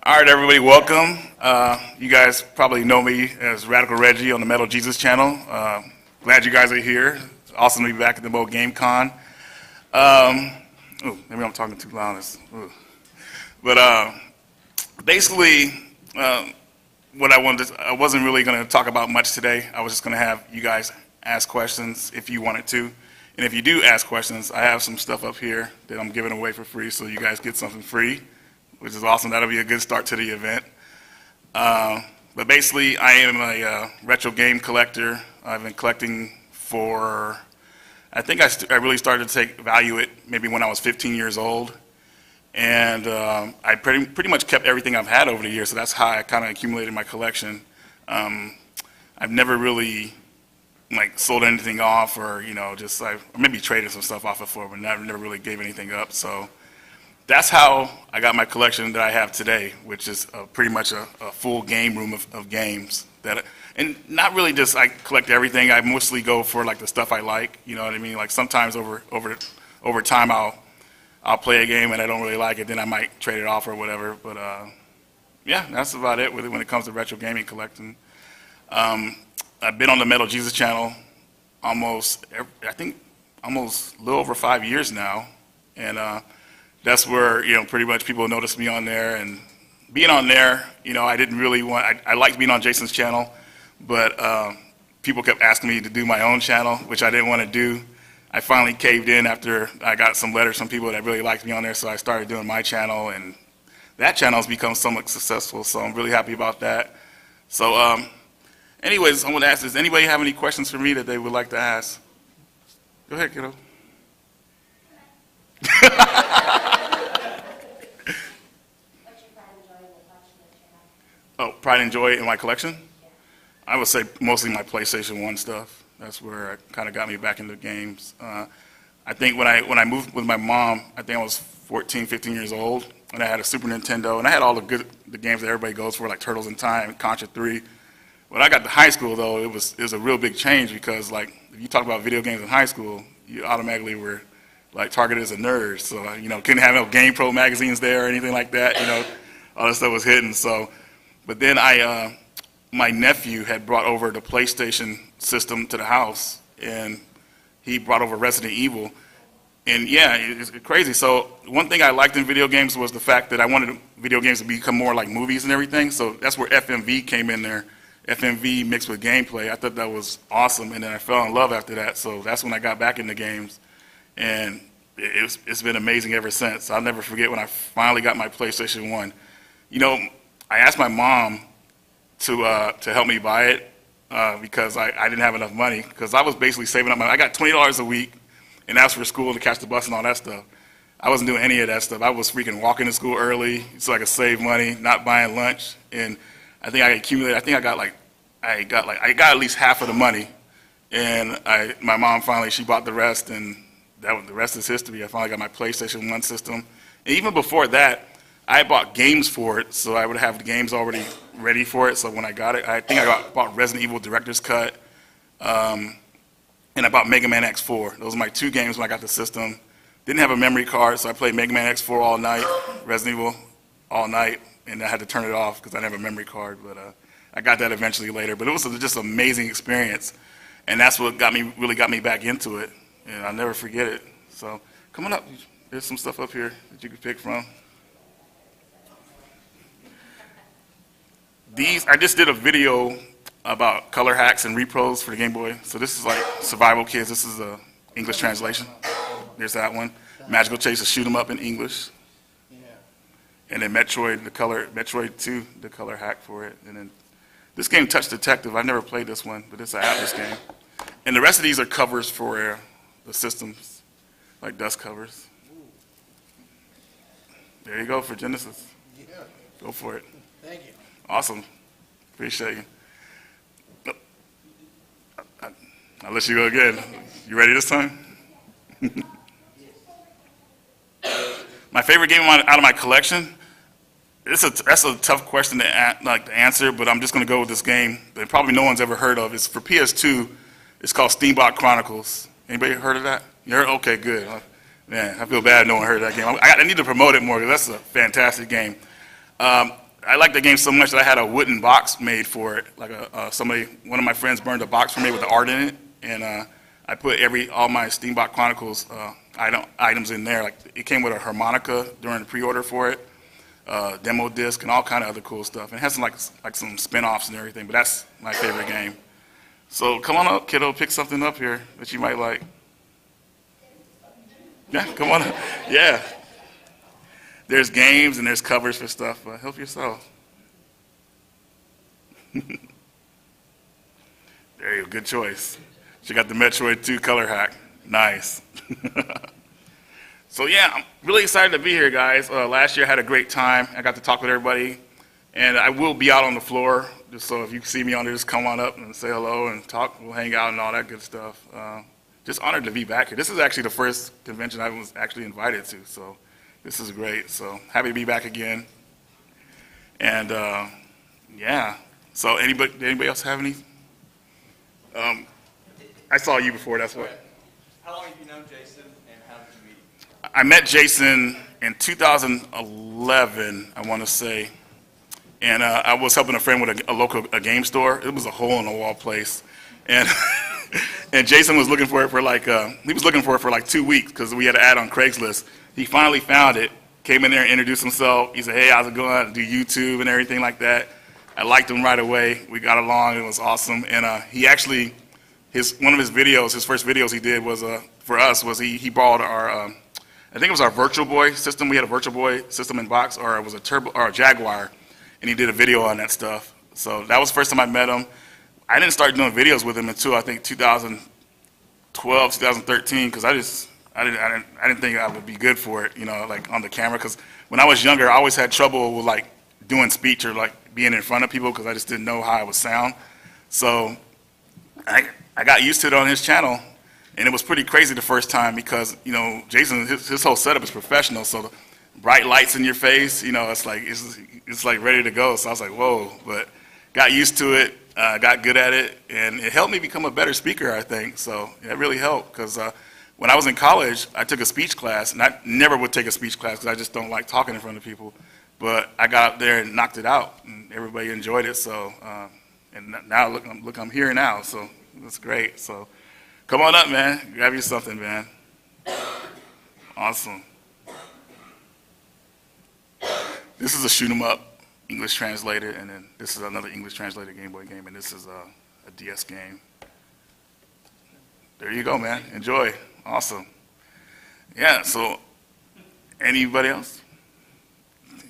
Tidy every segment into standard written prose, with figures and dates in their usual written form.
All right, everybody, welcome. You guys probably know me as Radical Reggie on the Metal Jesus channel. Glad you guys are here. It's awesome to be back at the Mo Game Con. Maybe I'm talking too loud. But basically, what I wasn't really going to talk about much today. I was just going to have you guys ask questions if you wanted to. And if you do ask questions, I have some stuff up here that I'm giving away for free, so you guys get something free, which is awesome. That'll be a good start to the event. But basically, I am a retro game collector. I've been collecting for, I think I really started to take value it maybe when I was 15 years old. And I pretty much kept everything I've had over the years, so that's how I kind of accumulated my collection. I've never really sold anything off, or just or maybe traded some stuff off before, but never really gave anything up. So that's how I got my collection that I have today, which is pretty much a full game room of games. And not really just I collect everything. I mostly go for the stuff I like. You know what I mean? Like sometimes over time I'll play a game and I don't really like it, then I might trade it off or whatever. But yeah, that's about it when it comes to retro gaming collecting. I've been on the Metal Jesus channel almost a little over 5 years now, and that's where pretty much people noticed me on there. And being on there, I didn't really want. I liked being on Jason's channel, but people kept asking me to do my own channel, which I didn't want to do. I finally caved in after I got some letters from people that really liked me on there, so I started doing my channel, and that channel has become somewhat successful, so I'm really happy about that. So anyways, I want to ask, does anybody have any questions for me that they would like to ask? Go ahead, kiddo. Oh, pride and joy in my collection? I would say mostly my PlayStation 1 stuff. That's where it kind of got me back into games. I think when I moved with my mom, I think I was 14, 15 years old, and I had a Super Nintendo, and I had all the games that everybody goes for, like Turtles in Time, Contra 3. When I got to high school, though, it was a real big change, because if you talk about video games in high school, you automatically were targeted as a nerd. So couldn't have no Game Pro magazines there or anything like that. All that stuff was hidden. So, but then my nephew had brought over the PlayStation system to the house, and he brought over Resident Evil. And yeah, it's crazy. So one thing I liked in video games was the fact that I wanted video games to become more like movies and everything. So that's where FMV came in there. FMV mixed with gameplay. I thought that was awesome, and then I fell in love after that. So that's when I got back into games, and it's been amazing ever since. I'll never forget when I finally got my PlayStation 1. I asked my mom to help me buy it because I didn't have enough money, because I was basically saving up money. I got $20 a week, and that's for school to catch the bus and all that stuff. I wasn't doing any of that stuff. I was freaking walking to school early so I could save money, not buying lunch. And I think I accumulated. I think I got at least half of the money, and my mom finally, she bought the rest, and the rest is history. I finally got my PlayStation 1 system, and even before that, I bought games for it, so I would have the games already ready for it. So when I got it, I think I bought Resident Evil Director's Cut, and I bought Mega Man X4. Those are my two games when I got the system. Didn't have a memory card, so I played Mega Man X4 all night, Resident Evil all night, and I had to turn it off because I didn't have a memory card. But I got that eventually later. But it was just an amazing experience, and that's what really got me back into it, and I'll never forget it. So come on up. There's some stuff up here that you can pick from. I just did a video about color hacks and repros for the Game Boy. So this is like Survival Kids. This is the English translation. There's that one. Magical Chase is Shoot 'em Up in English. And then Metroid 2, the color hack for it. And then this game, Touch Detective, I've never played this one, but it's an Atlas game. And the rest of these are covers for the systems, like dust covers. There you go for Genesis. Yeah. Go for it. Thank you. Awesome. Appreciate you. I'll let you go again. You ready this time? My favorite game out of my collection? That's a tough question to answer, but I'm just going to go with this game that probably no one's ever heard of. It's for PS2. It's called Steamboat Chronicles. Anybody heard of that? You heard? Okay, good. Man, I feel bad no one heard that game. I need to promote it more because that's a fantastic game. I I liked the game so much that I had a wooden box made for it. Like one of my friends burned a box for me with the art in it, and I put all my Steambox Chronicles items in there. Like it came with a harmonica during the pre-order for it, demo disc, and all kind of other cool stuff. And it has some spin-offs and everything. But that's my favorite game. So come on up, kiddo, pick something up here that you might like. Yeah, come on up. Yeah. There's games and there's covers for stuff. Help yourself. There you go. Good choice. She got the Metroid 2 color hack. Nice. So yeah, I'm really excited to be here, guys. Last year I had a great time. I got to talk with everybody. And I will be out on the floor. Just so if you see me on there, just come on up and say hello and talk. We'll hang out and all that good stuff. Just honored to be back here. This is actually the first convention I was actually invited to. So this is great. So happy to be back again. And yeah. So anybody else have any? I saw you before. That's what. How long have you known Jason, and how did you meet? I met Jason in 2011, I want to say. And I was helping a friend with a local game store. It was a hole-in-the-wall place, and and Jason was looking for it for like 2 weeks because we had an ad on Craigslist. He finally found it, came in there and introduced himself. He said, "Hey, how's it going? I do YouTube and everything like that." I liked him right away. We got along. It was awesome. And he actually, one of his videos, his first videos he did was for us was he borrowed our I think it was our Virtual Boy system. We had a Virtual Boy system in box, or it was a Turbo or a Jaguar. And he did a video on that stuff. So that was the first time I met him. I didn't start doing videos with him until I think 2012, 2013, because I didn't think I would be good for it, like on the camera. Because when I was younger, I always had trouble with like doing speech or like being in front of people because I just didn't know how I would sound. So I got used to it on his channel, and it was pretty crazy the first time because Jason, his whole setup is professional. So bright lights in your face, it's like ready to go. So I was like, whoa, but got used to it, got good at it, and it helped me become a better speaker, I think. So it really helped because when I was in college, I took a speech class, and I never would take a speech class because I just don't like talking in front of people. But I got up there and knocked it out, and everybody enjoyed it. So and now look, I'm here now, so that's great. So come on up, man, grab you something, man. Awesome. This is a shoot 'em up English translated, and then this is another English translated Game Boy game, and this is a DS game. There you go, man. Enjoy. Awesome. Yeah, so anybody else?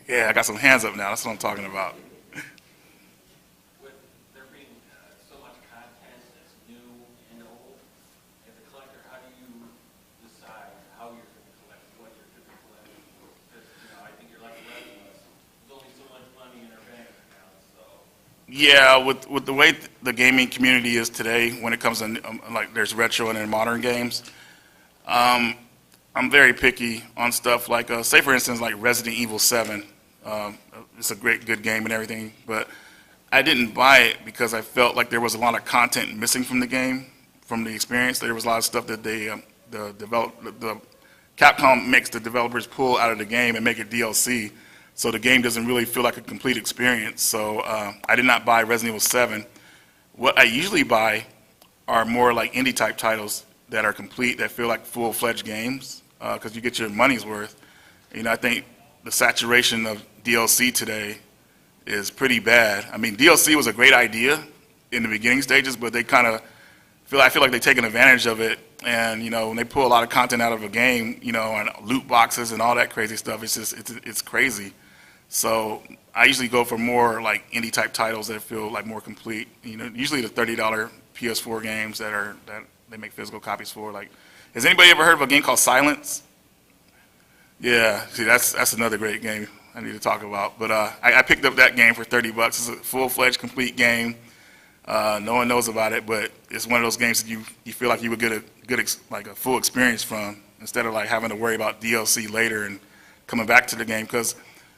Yeah, I got some hands up now. That's what I'm talking about. With there being so much content that's new and old, as a collector, how do you decide how you're going to collect, what you're going to collect? Because I think you're like the rest of us. There's only so much money in our bank account, so. Yeah, with the way the gaming community is today, when it comes to like there's retro and then modern games, I'm very picky on stuff like, say for instance, like Resident Evil 7. It's a good game and everything, but I didn't buy it because I felt like there was a lot of content missing from the game, from the experience. There was a lot of stuff that the Capcom makes the developers pull out of the game and make it DLC, so the game doesn't really feel like a complete experience. So I did not buy Resident Evil 7. What I usually buy are more like indie type titles that are complete, that feel like full-fledged games, because you get your money's worth. I think the saturation of DLC today is pretty bad. I mean, DLC was a great idea in the beginning stages, but they kind of I feel like they've taken advantage of it. And when they pull a lot of content out of a game, and loot boxes and all that crazy stuff, it's crazy. So I usually go for more like indie type titles that feel like more complete. Usually the $30 PS4 games that they make physical copies for. Like, has anybody ever heard of a game called Silence? Yeah, see, that's another great game I need to talk about. But I picked up that game for $30. It's a full-fledged, complete game. No one knows about it, but it's one of those games that you feel like you would get a full experience from, instead of like having to worry about DLC later and coming back to the game. Because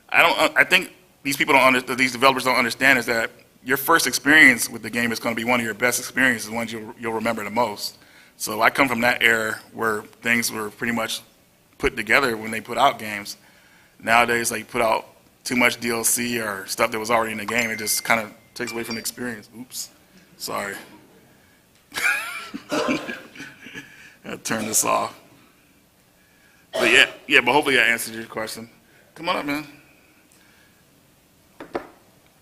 I think these developers don't understand is that your first experience with the game is going to be one of your best experiences, the ones you'll remember the most. So I come from that era where things were pretty much put together when they put out games. Nowadays, like, put out too much DLC or stuff that was already in the game. It just kind of takes away from the experience. Oops, sorry. I'll turn this off. But yeah, but hopefully I answered your question. Come on up, man.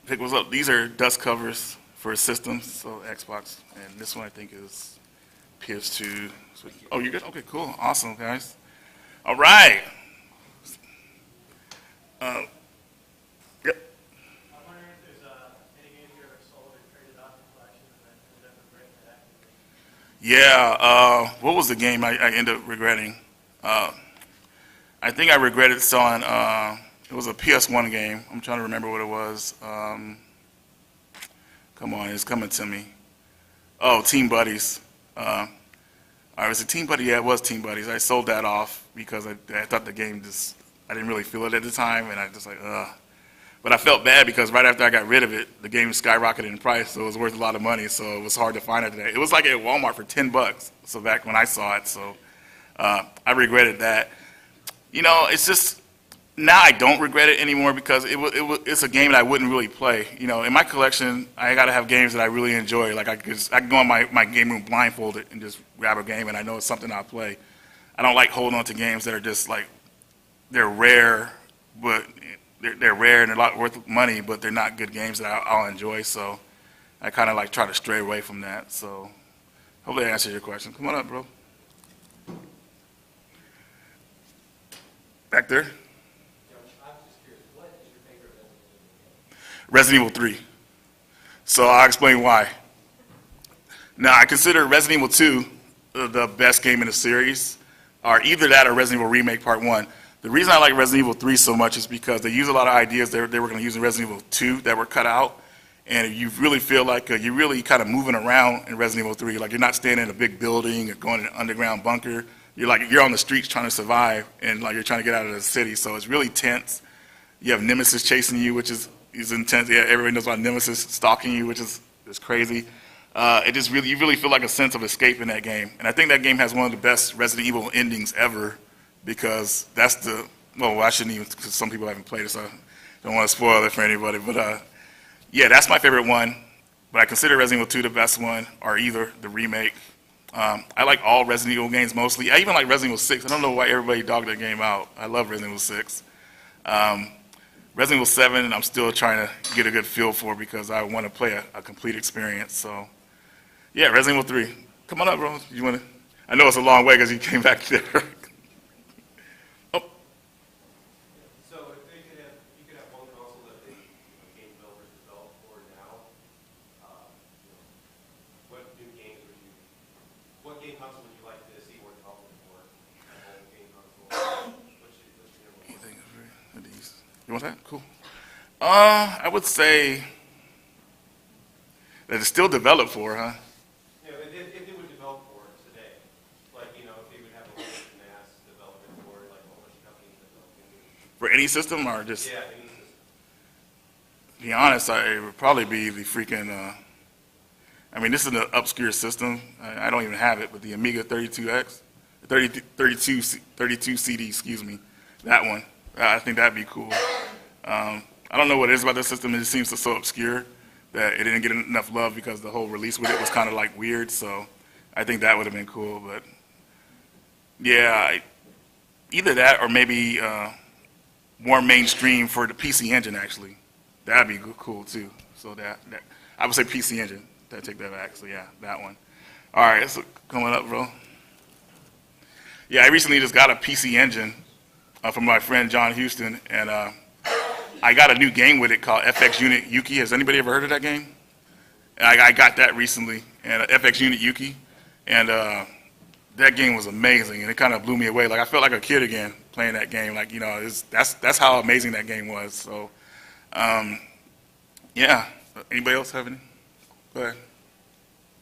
Pick what's up. These are dust covers for systems, so Xbox, and this one I think is PS2. Oh, you're good? Okay, cool. Awesome, guys. All right. Yep. I'm wondering if there's any games you ever sold or traded off the collection and then ended up regretting that activity. Yeah, what was the game I ended up regretting? I think I regretted selling, it was a PS1 game. I'm trying to remember what it was. Come on, it's coming to me. Oh, Team Buddies. Was it Team Buddy? Yeah, it was Team Buddies. I sold that off because I thought the game just, I didn't really feel it at the time, and I just like, ugh. But I felt bad because right after I got rid of it, the game skyrocketed in price, so it was worth a lot of money, so it was hard to find it today. It was like at Walmart for $10, so back when I saw it, so I regretted that. You know, it's just, now I don't regret it anymore because it's a game that I wouldn't really play. You know, in my collection, I gotta have games that I really enjoy. Like I can go in my game room blindfolded and just grab a game and I know it's something I'll play. I don't like holding on to games that are just like, they're rare, but they're rare and they're a lot worth money, but they're not good games that I'll enjoy. So I kind of like try to stray away from that. So hopefully I answered your question. Come on up, bro. Back there. I'm just curious, what is your favorite Resident Evil game? Resident Evil 3. So I'll explain why. Now, I consider Resident Evil 2 the best game in the series, or either that or Resident Evil Remake Part 1. The reason I like Resident Evil 3 so much is because they use a lot of ideas they were going to use in Resident Evil 2 that were cut out, and you really feel like you're really kind of moving around in Resident Evil 3. Like you're not staying in a big building or going in an underground bunker. You're on the streets trying to survive, and like you're trying to get out of the city. So it's really tense. You have Nemesis chasing you, which is intense. Yeah, everybody knows about Nemesis stalking you, which is crazy. You really feel like a sense of escape in that game. And I think that game has one of the best Resident Evil endings ever, because that's well, I shouldn't even, because some people haven't played it, so I don't want to spoil it for anybody. But yeah, that's my favorite one. But I consider Resident Evil 2 the best one, or either the remake. I like all Resident Evil games mostly. I even like Resident Evil 6. I don't know why everybody dogged that game out. I love Resident Evil 6. Resident Evil 7, I'm still trying to get a good feel for because I want to play a complete experience. So, yeah, Resident Evil 3. Come on up, bro. You want to? I know it's a long way because you came back there. Oh. So if you could have one console that the game developers develop for now, what game console would you like to see more development for? That whole game console. What's your number one? You want that? Cool. I would say that it's still developed for, huh? Yeah, if it would develop for today, like, if they would have a mass development for it, like a whole bunch of companies developing. For any system or just? Yeah, any system. To be honest, it would probably be the freaking, I mean, this is an obscure system. I don't even have it, but the Amiga 32X, 32 CD, excuse me, that one. I think that'd be cool. I don't know what it is about this system. It just seems so obscure that it didn't get enough love because the whole release with it was kind of like weird. So I think that would have been cool. But yeah, either that or maybe more mainstream for the PC Engine, actually. That'd be cool too. So that I would say PC Engine. I take that back. So yeah, that one. All right, so coming up, bro. Yeah, I recently just got a PC Engine from my friend John Houston, and I got a new game with it called FX Unit Yuki. Has anybody ever heard of that game? And I got that recently, and FX Unit Yuki, and that game was amazing, and it kind of blew me away. Like I felt like a kid again playing that game. Like that's how amazing that game was. So yeah. Anybody else have any? Go ahead.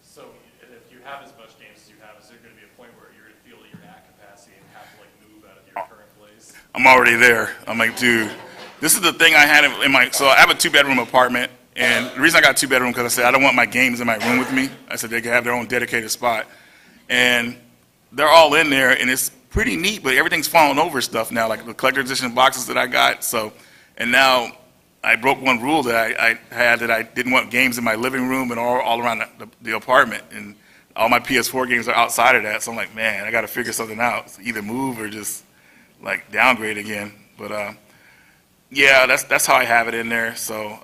So if you have as much games as you have, is there going to be a point where you're going to feel that you're at capacity and have to like move out of your current place? I'm already there. I'm like, dude, this is the thing I had in my, so I have a 2-bedroom apartment, and the reason I got 2-bedroom because I said I don't want my games in my room with me. I said they can have their own dedicated spot. And they're all in there, and it's pretty neat, but everything's falling over stuff now, like the collector edition boxes that I got. So And now I broke one rule that I had, that I didn't want games in my living room and all around the apartment. And all my PS4 games are outside of that. So I'm like, man, I got to figure something out. So either move or just like downgrade again. But yeah, that's how I have it in there. So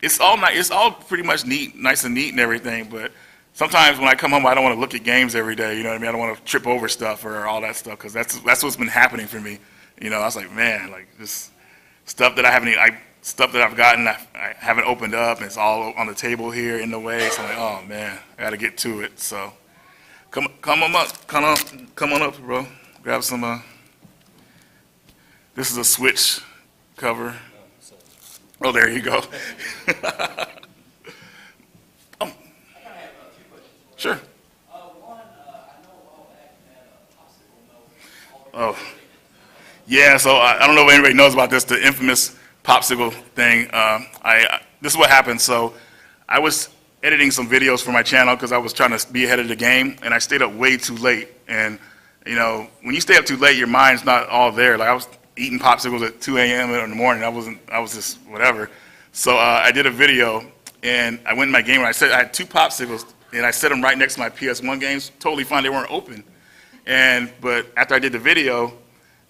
it's all nice. It's all pretty much nice and neat and everything. But sometimes when I come home, I don't want to look at games every day. You know what I mean? I don't want to trip over stuff or all that stuff, because that's what's been happening for me. You know, I was like, man, like this stuff that stuff that I've gotten, I haven't opened up, and it's all on the table here in the way. So I'm like, oh man, I got to get to it. So come on up, bro. Grab some. This is a Switch cover. Oh, there you go. Oh. Sure. One, I know a while back you had a popsicle Oh. Yeah, so I don't know if anybody knows about this, the infamous popsicle thing. This is what happened. So I was editing some videos for my channel because I was trying to be ahead of the game, and I stayed up way too late. And, you know, when you stay up too late, your mind's not all there. Like, I was eating popsicles at 2 a.m. in the morning. I was just whatever. So I did a video, and I went in my game, and I had 2 popsicles, and I set them right next to my PS1 games. Totally fine. They weren't open. But after I did the video,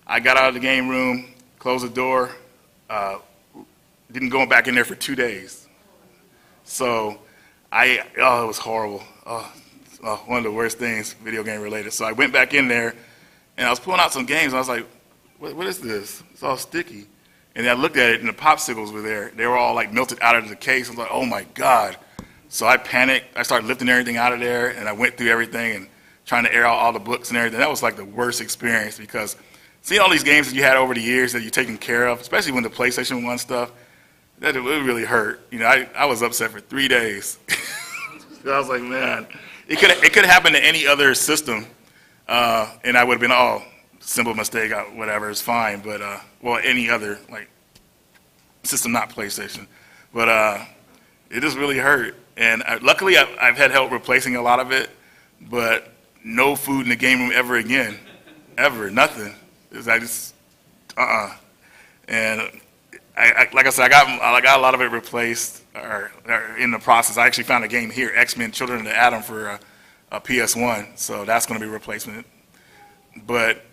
I got out of the game room, closed the door, didn't go back in there for 2 days. So it was horrible. One of the worst things video game related. So I went back in there, and I was pulling out some games, and I was like, what is this? It's all sticky. And then I looked at it, and the popsicles were there. They were all like melted out of the case. I was like, oh my God. So I panicked. I started lifting everything out of there, and I went through everything and trying to air out all the books and everything. That was like the worst experience, because seeing all these games that you had over the years that you're taking care of, especially when the PlayStation 1 stuff, it really hurt. You know, I was upset for 3 days. I was like, man, it could happen to any other system, and I would have been, oh, simple mistake, whatever, it's fine. But well, any other like system, not PlayStation. But it just really hurt. And luckily, I've had help replacing a lot of it, but no food in the game room ever again, ever, nothing. I just, And like I said, I got a lot of it replaced or in the process. I actually found a game here, X-Men: Children of the Atom, for a PS1, so that's going to be a replacement. But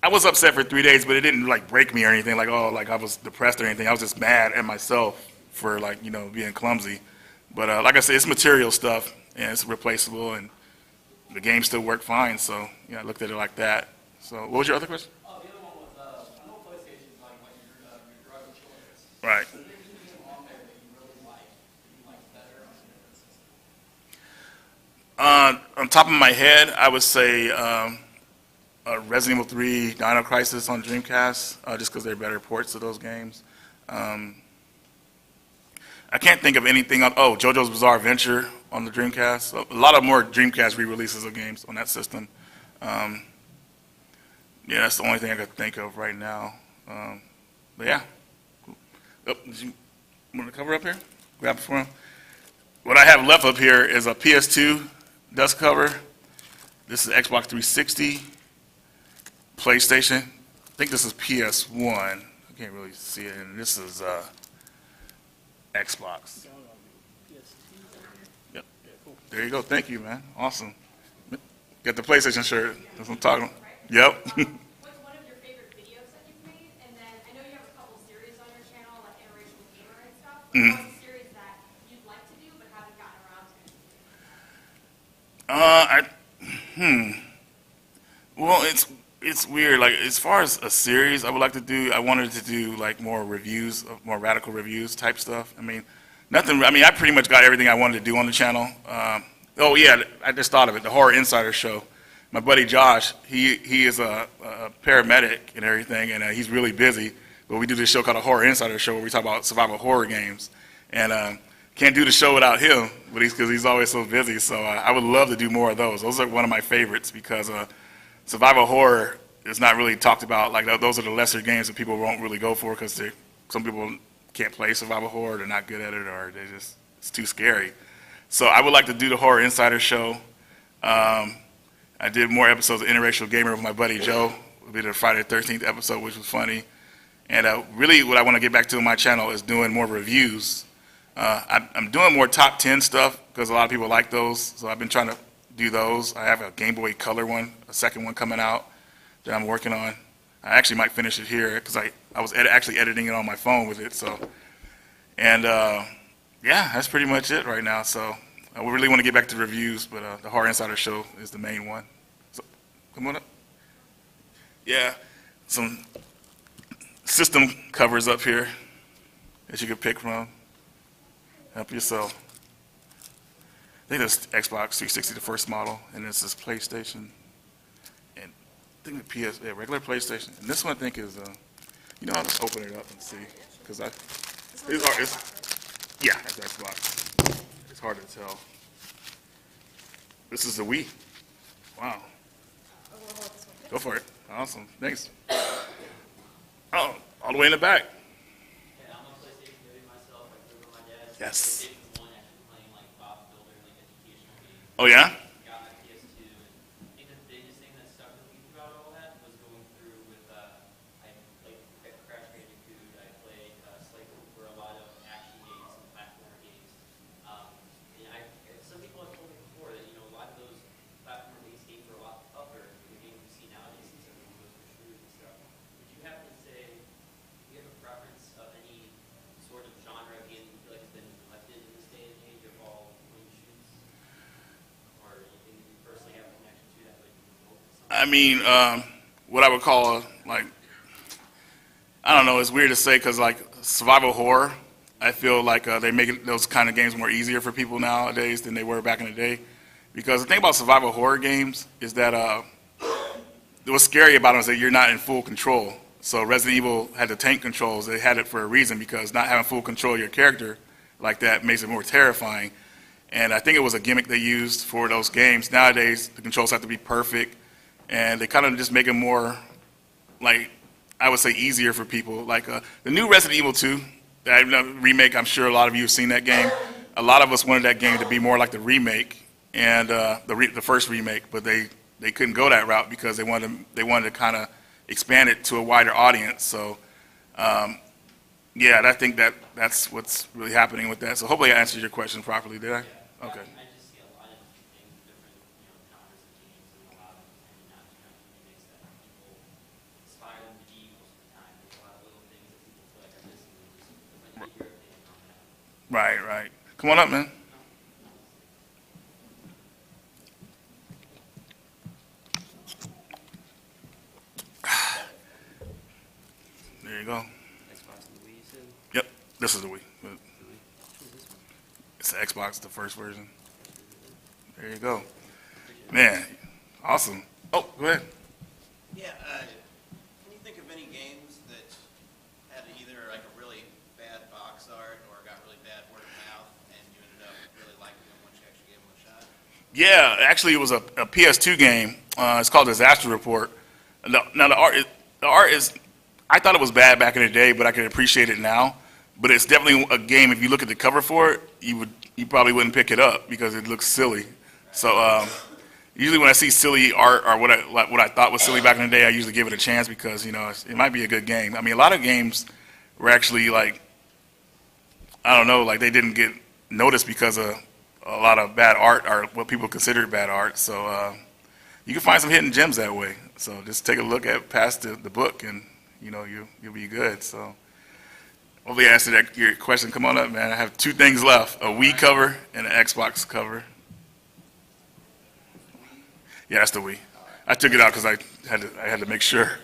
I was upset for 3 days, but it didn't like break me or anything. Like, oh, like I was depressed or anything. I was just mad at myself for, like, you know, being clumsy. But like I said, it's material stuff, and it's replaceable, and the game still worked fine. So yeah, I looked at it like that. So what was your other question? Oh, the other one was, I know PlayStation's like your drug of choice. Right. Is there anything on there that you really like, that you like better on a different system? On top of my head, I would say Resident Evil 3, Dino Crisis on Dreamcast, just because they're better ports of those games. I can't think of anything on, JoJo's Bizarre Adventure on the Dreamcast. So a lot of more Dreamcast re-releases of games on that system. Yeah, that's the only thing I could think of right now. But yeah. Cool. Oh, did you want to cover up here? Grab it for him. What I have left up here is a PS2 dust cover. This is Xbox 360, PlayStation. I think this is PS1. I can't really see it. And this is Xbox. Yep. There you go. Thank you, man. Awesome. Get the PlayStation shirt. That's what I'm talking about. Yep. What's one of your favorite videos that you've made? And then I know you have a couple series on your channel, like Interracial Gamer and stuff. But what's a series that you'd like to do but haven't gotten around to? Well, it's weird. Like, as far as a series I would like to do, I wanted to do like more reviews, more radical reviews type stuff. I mean, nothing. I mean, I pretty much got everything I wanted to do on the channel. Oh yeah, I just thought of it. The Horror Insider Show. My buddy Josh, he is a paramedic and everything, and he's really busy. But we do this show called a Horror Insider Show where we talk about survival horror games. And can't do the show without him, but because he's always so busy. So I would love to do more of those. Those are one of my favorites because survival horror is not really talked about. Like, those are the lesser games that people won't really go for because some people can't play survival horror, they're not good at it, or it's too scary. So I would like to do the Horror Insider Show. I did more episodes of Interracial Gamer with my buddy Joe. We did a Friday the 13th episode, which was funny. And really what I want to get back to on my channel is doing more reviews. I'm doing more top 10 stuff because a lot of people like those, so I've been trying to do those. I have a Game Boy Color one, a second one coming out that I'm working on. I actually might finish it here because I was actually editing it on my phone with it. So, and yeah, that's pretty much it right now. So I really want to get back to reviews, but the Horror Insider Show is the main one. So come on up. Yeah, some system covers up here that you could pick from. Help yourself. I think that's Xbox 360, the first model, and this is PlayStation, and I think the PS, yeah, regular PlayStation. And this one I think is, you know, I'll just open it up and see, because yeah, that's Xbox. It's hard to tell. This is the Wii. Wow. Go for it. Awesome. Thanks. Oh, all the way in the back. Yeah, I'm a PlayStation baby myself. I grew up with my dad. Yes. PlayStation 1 actually playing like Bob Builder, like educational games. Oh, yeah? Got my PS2. And I think the biggest thing that stuck with me throughout all that was going through with, I played Crash Bandicoot. I played Slay Cooper, a lot of action games and platformer games. Some people have told me before that, you know, a lot of those platformer-based games are a lot tougher than the games we see nowadays, since everyone goes for shooters and stuff. Would you happen to say, do you have a preference of any sort of genre of game you feel like has been neglected in this day and age of all point shoots? Or anything that you personally have a connection to that would evoke something? I mean, what I would call, like, I don't know, it's weird to say because, like, survival horror, I feel like they make those kind of games more easier for people nowadays than they were back in the day. Because the thing about survival horror games is that what's scary about them is that you're not in full control. So Resident Evil had the tank controls. They had it for a reason, because not having full control of your character like that makes it more terrifying. And I think it was a gimmick they used for those games. Nowadays, the controls have to be perfect, and they kind of just make it more, like, I would say, easier for people. Like the new Resident Evil 2, remake, I'm sure a lot of you have seen that game. A lot of us wanted that game to be more like the remake and the first remake, but they couldn't go that route because they wanted to kind of expand it to a wider audience. So yeah, I think that's what's really happening with that. So hopefully I answered your question properly, did I? Okay. I just see a lot of things, different, you know, genres of games, and a lot of them tend not to kind of remakes that people aspire them to be most of the time. There's a lot of little things that people feel like are missing. Just like your opinion on that. Right, right. Come on up, man. There you go. Xbox and the Wii, you said? Yep, this is the Wii. It's the Xbox, the first version. There you go. Man, awesome. Oh, go ahead. Yeah, can you think of any games that had either like a really bad box art or got really bad word of mouth and you ended up really liking them once you actually gave them a shot? Yeah, actually it was a PS2 game. It's called Disaster Report. Now the art is, I thought it was bad back in the day, but I can appreciate it now. But it's definitely a game, if you look at the cover for it, you probably wouldn't pick it up because it looks silly. So usually when I see silly art or what I thought was silly back in the day, I usually give it a chance because, you know, it might be a good game. I mean, a lot of games were actually like, I don't know, like they didn't get noticed because of a lot of bad art or what people considered bad art. So you can find some hidden gems that way. So just take a look at past the book and, you know, you'll be good. So hopefully I answered your question. Come on up, man. I have two things left, a Wii cover and an Xbox cover. Yeah, that's the Wii. I took it out because I had to make sure.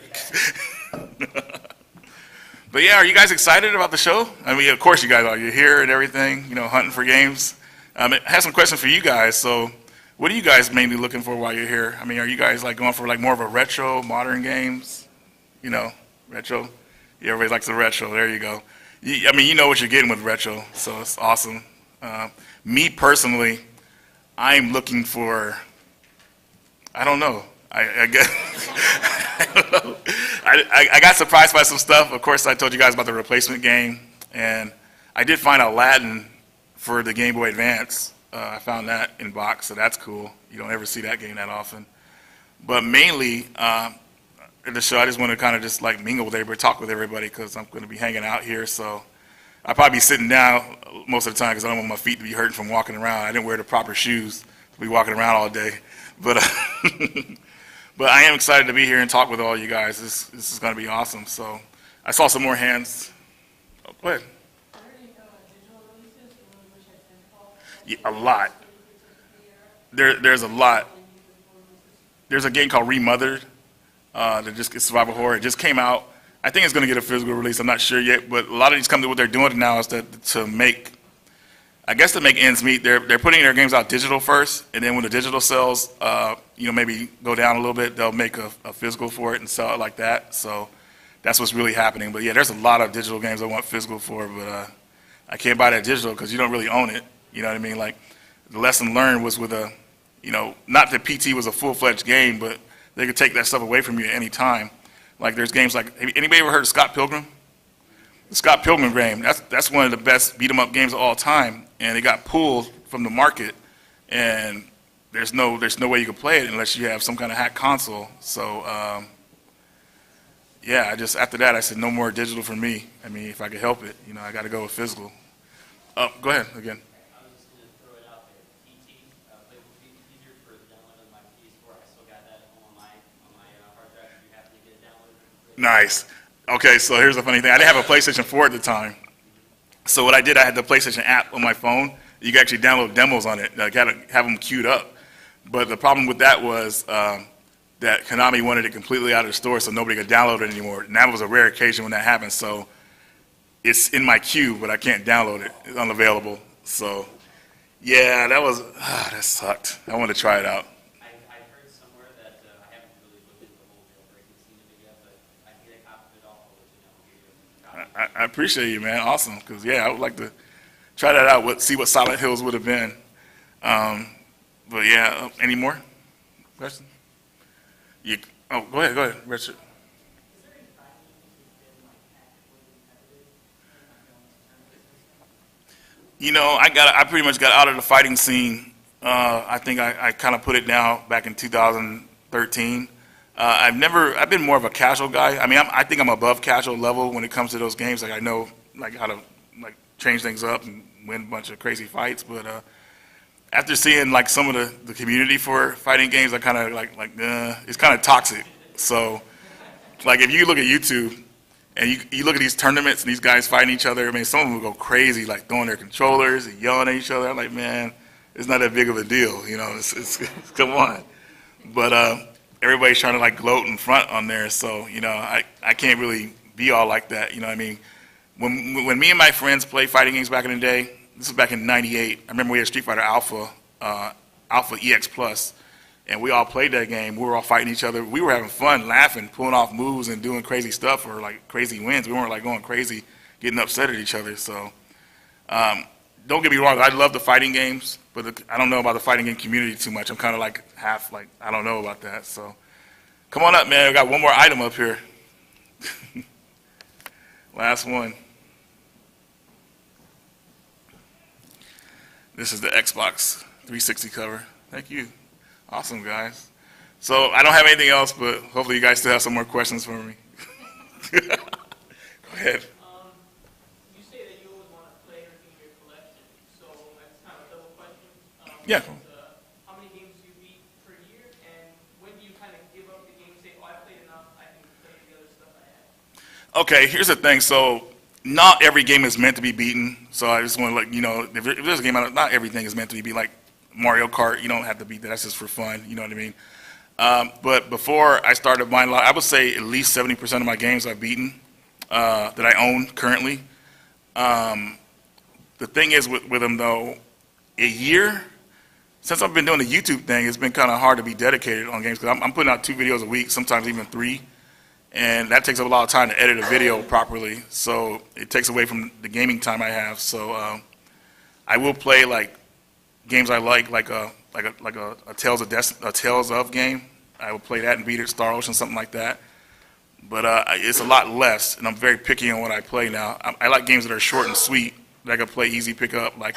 But yeah, are you guys excited about the show? I mean, of course you guys are. You're here and everything, you know, hunting for games. I have some questions for you guys. So what are you guys mainly looking for while you're here? I mean, are you guys like going for like more of a retro, modern games? You know, retro? Yeah, everybody likes the retro. There you go. I mean, you know what you're getting with retro, so it's awesome. Me personally, I'm looking for, I don't know. I guess I don't know. I got surprised by some stuff. Of course, I told you guys about the replacement game, and I did find Aladdin for the Game Boy Advance. I found that in box, so that's cool. You don't ever see that game that often. But mainly, at the show. I just want to kind of just like mingle with everybody, talk with everybody, because I'm going to be hanging out here. So I'll probably be sitting down most of the time because I don't want my feet to be hurting from walking around. I didn't wear the proper shoes to be walking around all day. But but I am excited to be here and talk with all you guys. This is going to be awesome. So I saw some more hands. Oh, go ahead. Are there any digital releases or which I sent call? Yeah, a lot. There's a lot. There's a game called Remothered that just gets survival horror. It just came out. I think it's going to get a physical release. I'm not sure yet, but a lot of these companies, what they're doing now is that to make ends meet. They're putting their games out digital first, and then when the digital sells, maybe go down a little bit, they'll make a physical for it and sell it like that. So that's what's really happening. But yeah, there's a lot of digital games I want physical for, but I can't buy that digital because you don't really own it. You know what I mean? Like the lesson learned was with not that PT was a full-fledged game, but they could take that stuff away from you at any time. Like there's games like, anybody ever heard of Scott Pilgrim? The Scott Pilgrim game, that's one of the best beat-em-up games of all time, and it got pulled from the market, and there's no way you can play it unless you have some kind of hack console. So yeah, after that I said no more digital for me. I mean, if I could help it, I got to go with physical. Go ahead again. I was just going to throw it out there. PT, playable feature for the download on my PS4. I still got that on my hard drive. If you happen to get it downloaded. Nice. Okay, so here's the funny thing. I didn't have a PlayStation 4 at the time. So what I did, I had the PlayStation app on my phone. You could actually download demos on it. Like, have them queued up. But the problem with that was that Konami wanted it completely out of the store so nobody could download it anymore. And that was a rare occasion when that happened. So it's in my queue, but I can't download it. It's unavailable. So, yeah, that sucked. I wanted to try it out. I've heard somewhere that I haven't really looked into the whole jailbreaking scene of it yet, but I can get a copy of it off. I'll let you know. I appreciate you, man. Awesome. Because, yeah, I would like to try that out, see what Silent Hills would have been. But, yeah, any more questions? Go ahead, Richard. I pretty much got out of the fighting scene. I think I kind of put it down back in 2013. I've been more of a casual guy. I mean, I think I'm above casual level when it comes to those games. Like I know like how to like change things up and win a bunch of crazy fights. But after seeing like some of the community for fighting games, I kind of it's kind of toxic. So like if you look at YouTube and you look at these tournaments and these guys fighting each other, I mean, some of them will go crazy, like throwing their controllers and yelling at each other. I'm like, man, it's not that big of a deal, it's come on. But everybody's trying to like gloat in front on there, so I can't really be all like that. You know what I mean? When me and my friends played fighting games back in the day, this was back in '98. I remember we had Street Fighter Alpha EX Plus, and we all played that game. We were all fighting each other. We were having fun, laughing, pulling off moves, and doing crazy stuff or like crazy wins. We weren't like going crazy, getting upset at each other. So don't get me wrong, I love the fighting games, but I don't know about the fighting game community too much. I'm kind of like half like I don't know about that. So come on up, man. We got one more item up here. Last one. This is the Xbox 360 cover. Thank you. Awesome, guys. So I don't have anything else, but hopefully you guys still have some more questions for me. Go ahead. You say that you always want to play everything in your collection, so that's kind of a double question. Yeah. How many games do you beat per year, and when do you kind of give up the game and say, oh, I played enough, I can play the other stuff I have? Okay, here's the thing. So not every game is meant to be beaten. So I just want to let you know, if there's a game, not everything is meant to be beaten. Like Mario Kart, you don't have to beat that. That's just for fun. You know what I mean? But before I started buying a lot, I would say at least 70% of my games I've beaten that I own currently. The thing is with them, though, a year, since I've been doing the YouTube thing, it's been kind of hard to be dedicated on games because I'm putting out 2 videos a week, sometimes even 3. And that takes up a lot of time to edit a video properly, so it takes away from the gaming time I have. So I will play like games I like a Tales of game. I will play that and beat it, Star Ocean, something like that. But it's a lot less, and I'm very picky on what I play now. I like games that are short and sweet that I can play easy, pick up. Like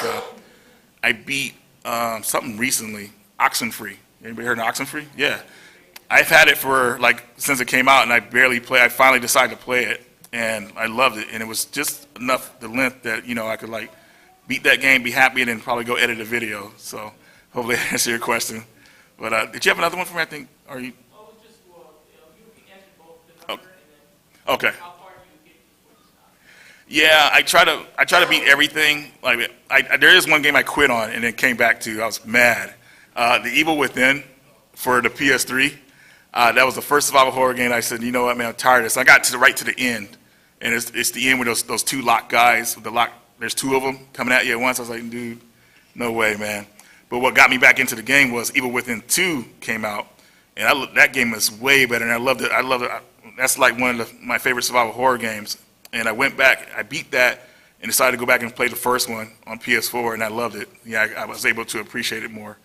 I beat something recently, Oxenfree. Anybody heard of Oxenfree? Yeah. I've had it for like since it came out, and I barely play. I finally decided to play it, and I loved it. And it was just enough the length that I could like beat that game, be happy, and then probably go edit a video. So hopefully that answered your question. But did you have another one for me? I think. Are you? Oh, it's just, well, you answered both the Oh, number and then okay. how far do you get before you stop? Yeah, I try to beat everything. Like there is one game I quit on and then came back to. I was mad. The Evil Within for the PS3. That was the first survival horror game. I said, you know what, man, I'm tired of this. I got right to the end, and it's the end with those two lock guys with the lock. There's two of them coming at you at once. I was like, dude, no way, man. But what got me back into the game was Evil Within 2 came out, and that game is way better, and I loved it. That's like one of my favorite survival horror games. And I went back, I beat that, and decided to go back and play the first one on PS4, and I loved it. Yeah, I was able to appreciate it more.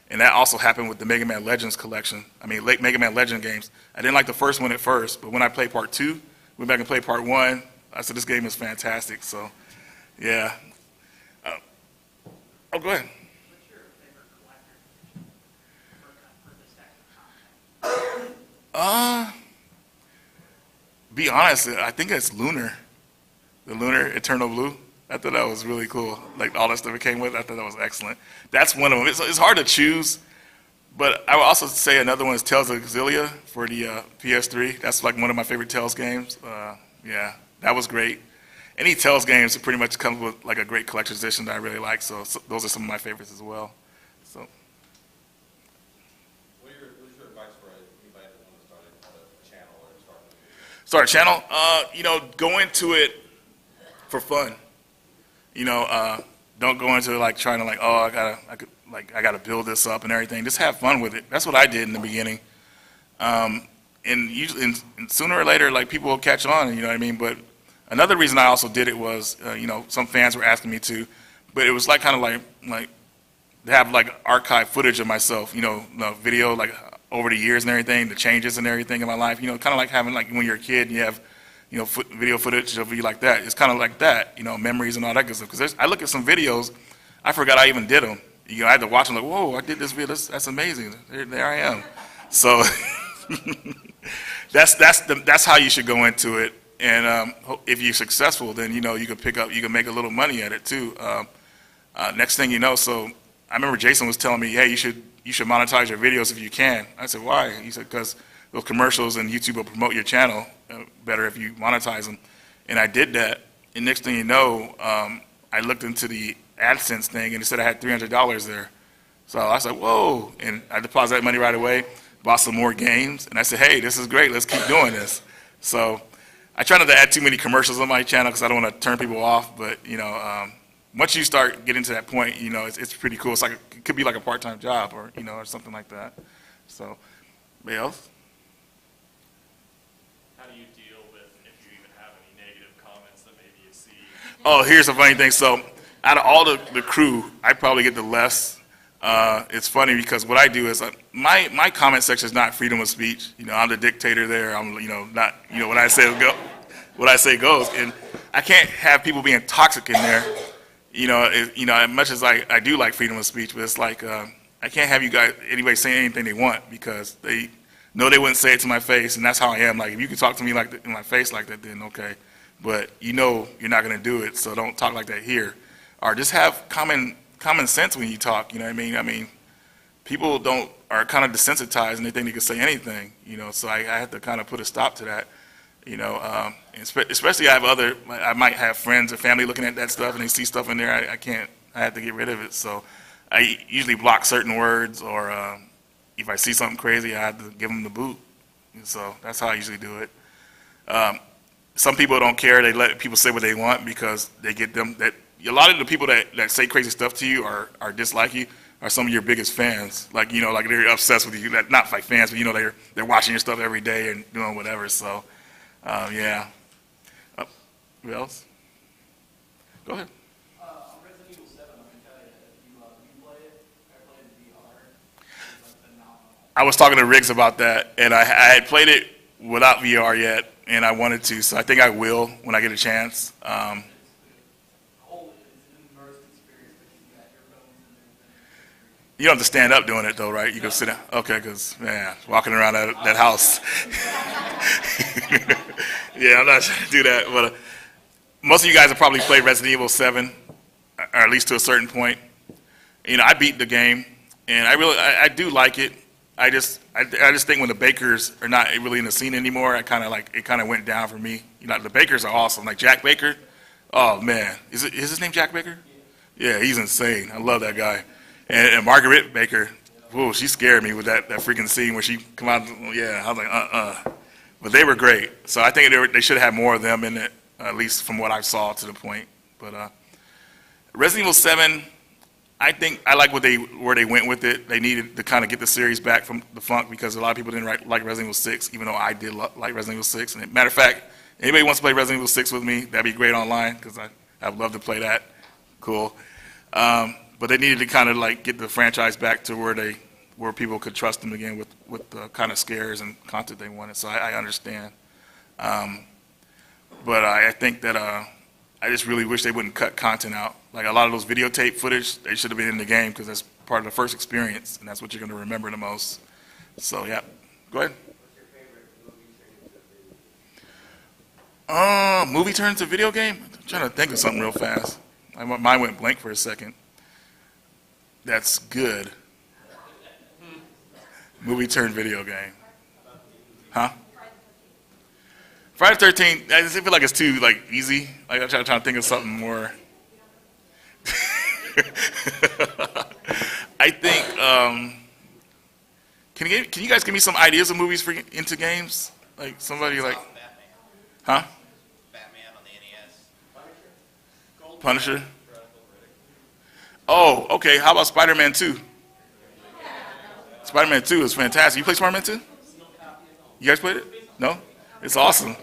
And that also happened with the Mega Man Legends collection. I mean, Mega Man Legend games. I didn't like the first one at first, but when I played part 2, went back and played part 1, I said, this game is fantastic. So, yeah. Oh, go ahead. What's your favorite collector for this type of content? Be honest, I think it's Lunar. The Lunar Eternal Blue. I thought that was really cool. Like all that stuff it came with, I thought that was excellent. That's one of them. It's hard to choose, but I would also say another one is Tales of Xillia for the PS3. That's like one of my favorite Tales games. Yeah, that was great. Any Tales games pretty much comes with like a great collector's edition that I really like. So those are some of my favorites as well. So. What is your advice for anybody that wants to start a channel or start a video? Start a channel? Go into it for fun. Don't go into it like trying to like, oh, I gotta build this up and everything. Just have fun with it. That's what I did in the beginning. And usually, and sooner or later, like people will catch on. You know what I mean? But another reason I also did it was, some fans were asking me to, but it was like kind of like to have like archive footage of myself. Video like over the years and everything, the changes and everything in my life. Kind of like having like when you're a kid, and you have video footage of you like that. It's kind of like that, memories and all that good stuff. Because I look at some videos, I forgot I even did them. I had to watch them like, whoa, I did this video. That's amazing. There I am. So that's how you should go into it. And if you're successful, then you can make a little money at it too. Next thing you know, so I remember Jason was telling me, hey, you should monetize your videos if you can. I said, why? He said, because those commercials and YouTube will promote your channel better if you monetize them. And I did that. And next thing you know, I looked into the AdSense thing and it said I had $300 there. So I was like, whoa. And I deposited that money right away, bought some more games. And I said, hey, this is great. Let's keep doing this. So I try not to add too many commercials on my channel because I don't want to turn people off. But, once you start getting to that point, it's pretty cool. It could be like a part-time job or, or something like that. So, anybody else? How do you deal with if you even have any negative comments that maybe you see? Oh, here's a funny thing. So out of all the crew, I probably get the less. It's funny because what I do is my comment section is not freedom of speech. I'm the dictator there. I'm not what I say goes, and I can't have people being toxic in there. As much as I do like freedom of speech, but it's like I can't have anybody saying anything they want because they know they wouldn't say it to my face, and that's how I am. Like if you can talk to me in my face like that, then okay. But you're not gonna do it, so don't talk like that here. Or just have common sense when you talk. You know what I mean? I mean, people are kind of desensitized and they think they can say anything. So I have to kind of put a stop to that. Especially I might have friends or family looking at that stuff and they see stuff in there. I have to get rid of it. So I usually block certain words, or if I see something crazy, I have to give them the boot. So that's how I usually do it. Some people don't care. They let people say what they want because they get them. That a lot of the people that say crazy stuff to you or dislike you are some of your biggest fans. Like like they're obsessed with you. Not like fans, but they're watching your stuff every day and doing whatever. So yeah. Who else? Go ahead. Resident Evil 7, I'm going to tell you, if you play it, I played it in VR. It's phenomenal. I was talking to Riggs about that, and I had played it without VR yet, and I wanted to, so I think I will when I get a chance. It's an immersed experience, but you got your bones and everything. You don't have to stand up doing it though, right? You can sit down. Okay, because man, walking around that house. Yeah, I'm not trying to do that. But most of you guys have probably played Resident Evil 7, or at least to a certain point. You know, I beat the game, and I do like it. I just think when the Bakers are not really in the scene anymore, it kind of went down for me. You know, the Bakers are awesome. Like Jack Baker. Oh man, is his name Jack Baker? Yeah, he's insane. I love that guy. And Margaret Baker, whoa, she scared me with that freaking scene where she come out. Yeah, I was like, But they were great. So I think they should have more of them in it, at least from what I saw to the point. But Resident Evil 7, I think I like where they went with it. They needed to kind of get the series back from the funk because a lot of people didn't like Resident Evil 6, even though I did like Resident Evil 6. And matter of fact, anybody wants to play Resident Evil 6 with me, that'd be great online because I'd love to play that. Cool. But they needed to kind of like get the franchise back to where people could trust them again with the kind of scares and content they wanted. So I understand. But I think that I just really wish they wouldn't cut content out. Like a lot of those videotape footage, they should have been in the game because that's part of the first experience, and that's what you're going to remember the most. So yeah, go ahead. Movie turned to video game? I'm trying to think of something real fast. Mine went blank for a second. That's good. Movie turned video game. Huh? Friday the 13th, I just feel like it's too like easy. Like I'm trying to think of something more. I think, can you guys give me some ideas of movies for into games? Like somebody like, huh? Batman on the NES. Punisher? Oh, okay. How about Spider-Man 2? Spider-Man 2 is fantastic. You play Spider-Man 2? You guys played it? No? It's awesome.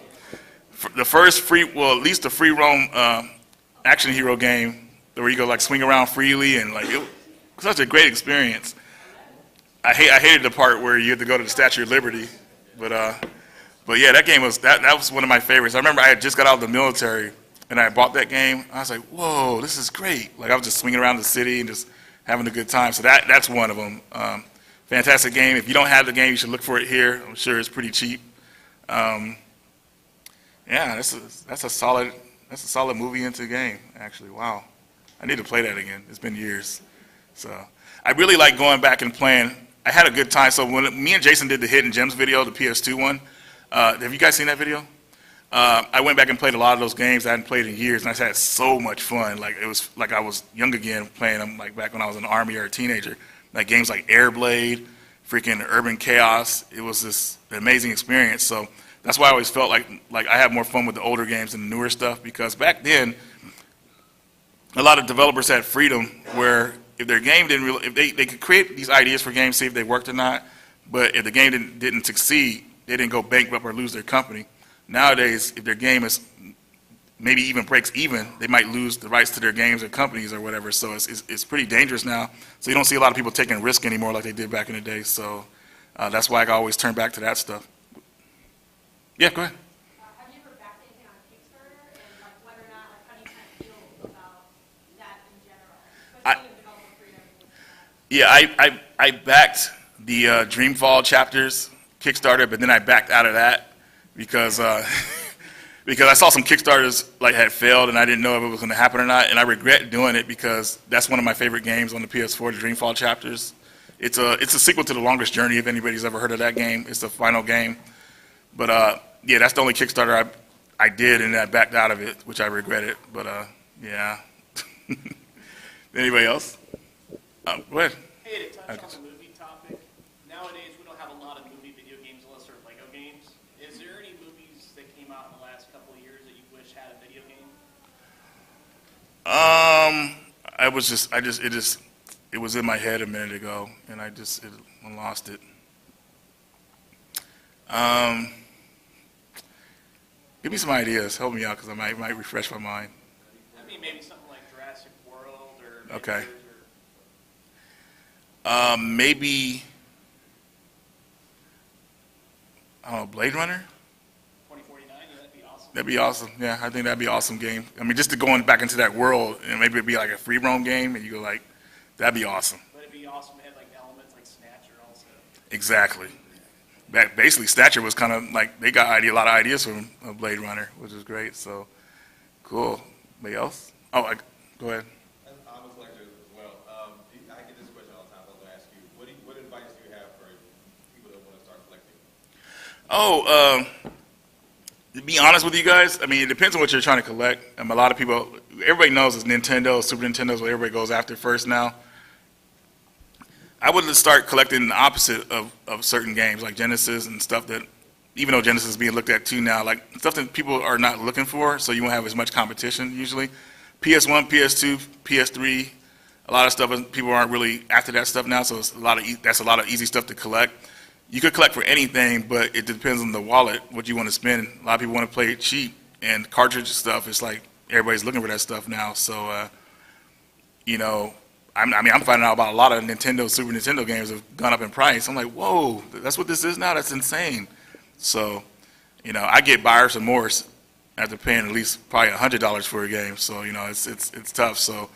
The first at least the free roam action hero game where you go like swing around freely and like it was such a great experience. I hated the part where you had to go to the Statue of Liberty, but yeah, that game was that was one of my favorites. I remember I had just got out of the military and I bought that game. I was like, whoa, this is great. Like I was just swinging around the city and just having a good time. So that's one of them. Fantastic game. If you don't have the game, you should look for it here. I'm sure it's pretty cheap. Yeah, that's a solid movie into the game. Actually, wow. I need to play that again. It's been years. So I really like going back and playing. I had a good time. So when me and Jason did the Hidden Gems video, the PS2 one, have you guys seen that video? I went back and played a lot of those games I hadn't played in years, and I had so much fun. Like it was like I was young again playing them, like back when I was in the Army or a teenager. Like games like Airblade, freaking Urban Chaos. It was this amazing experience. So that's why I always felt like I have more fun with the older games than the newer stuff, because back then a lot of developers had freedom where if their game didn't really, if they could create these ideas for games, see if they worked or not, but if the game didn't succeed, they didn't go bankrupt or lose their company. Nowadays, if their game is maybe even breaks even, they might lose the rights to their games or companies or whatever. So it's pretty dangerous now. So you don't see a lot of people taking risk anymore like they did back in the day. So that's why I always turn back to that stuff. Yeah, go ahead. Have you ever backed anything on Kickstarter, and like whether or not, like how do you kind of feel about that in general, especially in developer freedom? Yeah, I backed the Dreamfall chapters Kickstarter, but then I backed out of that because because I saw some Kickstarters like had failed and I didn't know if it was going to happen or not, and I regret doing it because that's one of my favorite games on the PS4, the Dreamfall chapters. It's a sequel to The Longest Journey, if anybody's ever heard of that game. It's the final game. But yeah, that's the only Kickstarter I did, and I backed out of it, which I regretted. But yeah. Anybody else? Go ahead. Hey, to touch on the movie topic, nowadays we don't have a lot of movie video games unless they're Lego games. Is there any movies that came out in the last couple of years that you wish had a video game? It was in my head a minute ago, and I lost it. Give me some ideas. Help me out, because I might refresh my mind. I mean, maybe something like Jurassic World or Okay. Maybe, I don't know, Blade Runner? 2049, yeah, that'd be awesome. That'd be awesome. Yeah, I think that'd be an awesome game. I mean, just to go back into that world, and maybe it'd be like a free roam game, and you go like, that'd be awesome. But it'd be awesome to have Exactly. Basically, Stature was kind of like they got a lot of ideas from Blade Runner, which is great. So cool. Anybody else? Go ahead. I'm a collector as well. I get this question all the time. I was going to ask you, what advice do you have for people that want to start collecting? To be honest with you guys, I mean, it depends on what you're trying to collect. A lot of people, everybody knows it's Nintendo, Super Nintendo is what everybody goes after first now. I would start collecting the opposite of certain games like Genesis and stuff that, even though Genesis is being looked at too now, like stuff that people are not looking for, so you won't have as much competition usually. PS1, PS2, PS3, a lot of stuff people aren't really after that stuff now, so it's that's a lot of easy stuff to collect. You could collect for anything, but it depends on the wallet, what you want to spend. A lot of people want to play it cheap, and cartridge stuff, it's like everybody's looking for that stuff now. So, I'm finding out about a lot of Nintendo, Super Nintendo games have gone up in price. I'm like, whoa, that's what this is now? That's insane. So, I get buyer's remorse after paying at least probably $100 for a game. So, it's tough. So,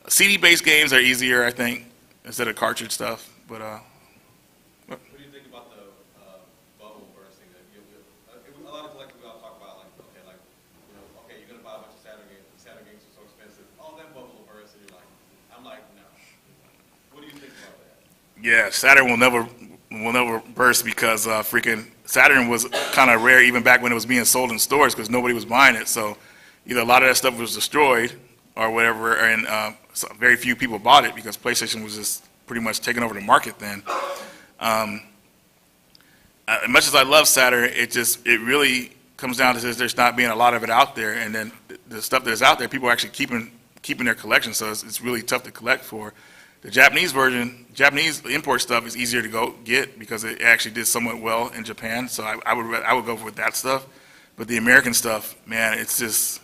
CD-based games are easier, I think, instead of cartridge stuff. But, What do you think about the bubble bursting? A lot of collectors we all talk about, okay, you're going to buy a bunch of Saturn games. The Saturn games are so expensive. Oh, that bubble will burst. And you're like, I'm like, no. What do you think about that? yeah, Saturn will never burst because freaking Saturn was kind of rare even back when it was being sold in stores because nobody was buying it. So either a lot of that stuff was destroyed or whatever, and so very few people bought it because PlayStation was just pretty much taking over the market then. As much as I love Saturn, it really comes down to there's not being a lot of it out there, and then the stuff that's out there, people are actually keeping their collection, so it's really tough to collect for. The Japanese version, Japanese import stuff is easier to go get because it actually did somewhat well in Japan, so I would go for that stuff. But the American stuff, man, it's just,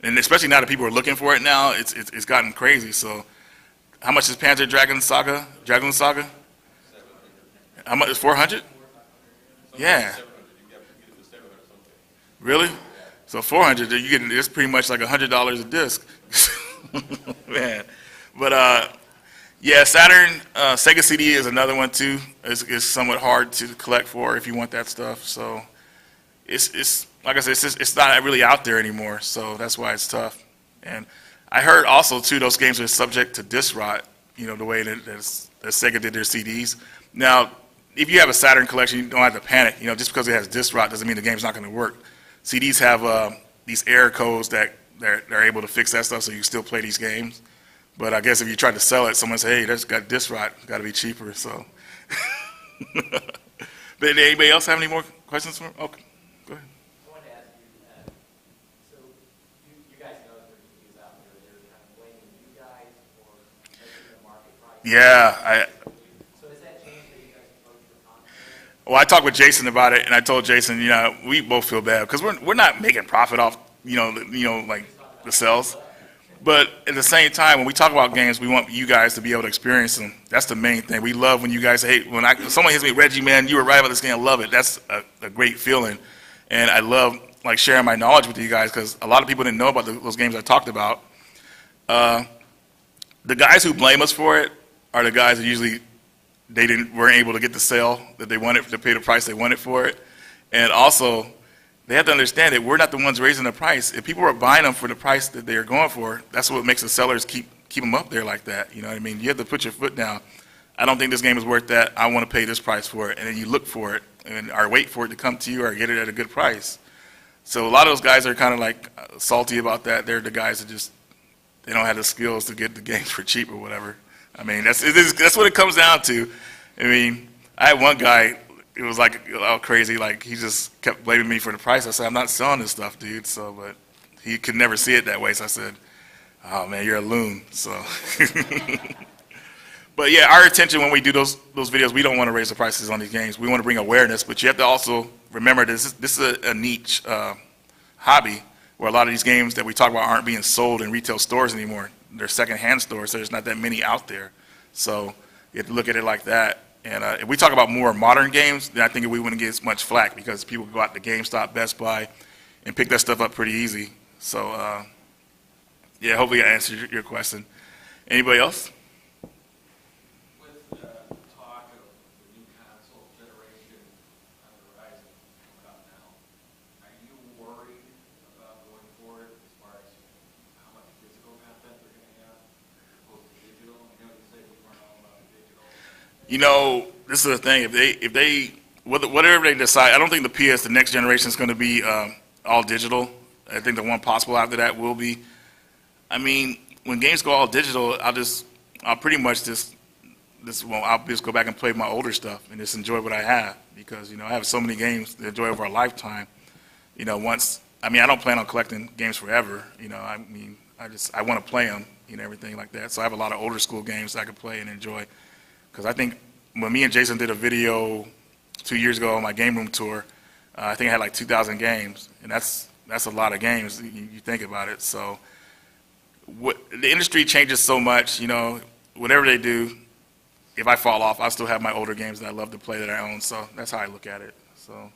and especially now that people are looking for it now, it's gotten crazy. So, how much is Panzer Dragoon Saga? How much is 400? Yeah. Really? So 400, you get it's pretty much like $100 a disc, man. But yeah, Saturn, Sega CD is another one too. It's somewhat hard to collect for if you want that stuff. So it's like I said, it's not really out there anymore. So that's why it's tough. And I heard also too those games are subject to disc rot. The way that Sega did their CDs. Now, if you have a Saturn collection, you don't have to panic. Just because it has disc rot doesn't mean the game's not going to work. CDs have these error codes that they're able to fix that stuff, so you can still play these games. But I guess if you try to sell it, someone say, "Hey, that's got disc rot. Got to be cheaper." So, but anybody else have any more questions for me? Okay, go ahead. I wanted to ask you, so you guys know there are reviews out there. They're kind of blaming you guys for making the market price. Yeah, So has that changed that you guys approach your content? well, I talked with Jason about it, and I told Jason, we both feel bad because we're not making profit off, like the sales. But at the same time, when we talk about games, we want you guys to be able to experience them. That's the main thing. We love when you guys say, hey, when someone hits me, Reggie, man, you were right about this game. I love it. That's a great feeling. And I love sharing my knowledge with you guys because a lot of people didn't know about those games I talked about. The guys who blame us for it are the guys that usually weren't able to get the sale that they wanted, to pay the price they wanted for it. And also, they have to understand that we're not the ones raising the price. If people are buying them for the price that they're going for, that's what makes the sellers keep them up there like that. You know what I mean? You have to put your foot down. I don't think this game is worth that. I want to pay this price for it. And then you look for it or wait for it to come to you or get it at a good price. So a lot of those guys are kind of salty about that. They're the guys that they don't have the skills to get the games for cheap or whatever. I mean, that's what it comes down to. I mean, I had one guy, it was all crazy, he just kept blaming me for the price. I said, I'm not selling this stuff, dude. So, but he could never see it that way. So I said, oh man, you're a loon. So, but yeah, our intention when we do those videos, we don't want to raise the prices on these games. We want to bring awareness, but you have to also remember this is a niche hobby where a lot of these games that we talk about aren't being sold in retail stores anymore. They're secondhand stores, so there's not that many out there. So you have to look at it like that. And if we talk about more modern games, then I think we wouldn't get as much flack because people go out to GameStop, Best Buy, and pick that stuff up pretty easy. So, yeah, hopefully I answered your question. Anybody else? With talk of the new You know, this is the thing. If they whatever they decide, I don't think the next generation is going to be all digital. I think the one possible after that will be. I mean, when games go all digital, I'll pretty much I'll just go back and play my older stuff and just enjoy what I have, because I have so many games to enjoy over a lifetime. I don't plan on collecting games forever. I mean, I want to play them, everything like that. So I have a lot of older school games that I can play and enjoy. Because I think when me and Jason did a video 2 years ago on my game room tour, I think I had like 2,000 games, and that's a lot of games. You think about it. So the industry changes so much. Whatever they do, if I fall off, I still have my older games that I love to play that I own. So that's how I look at it. So,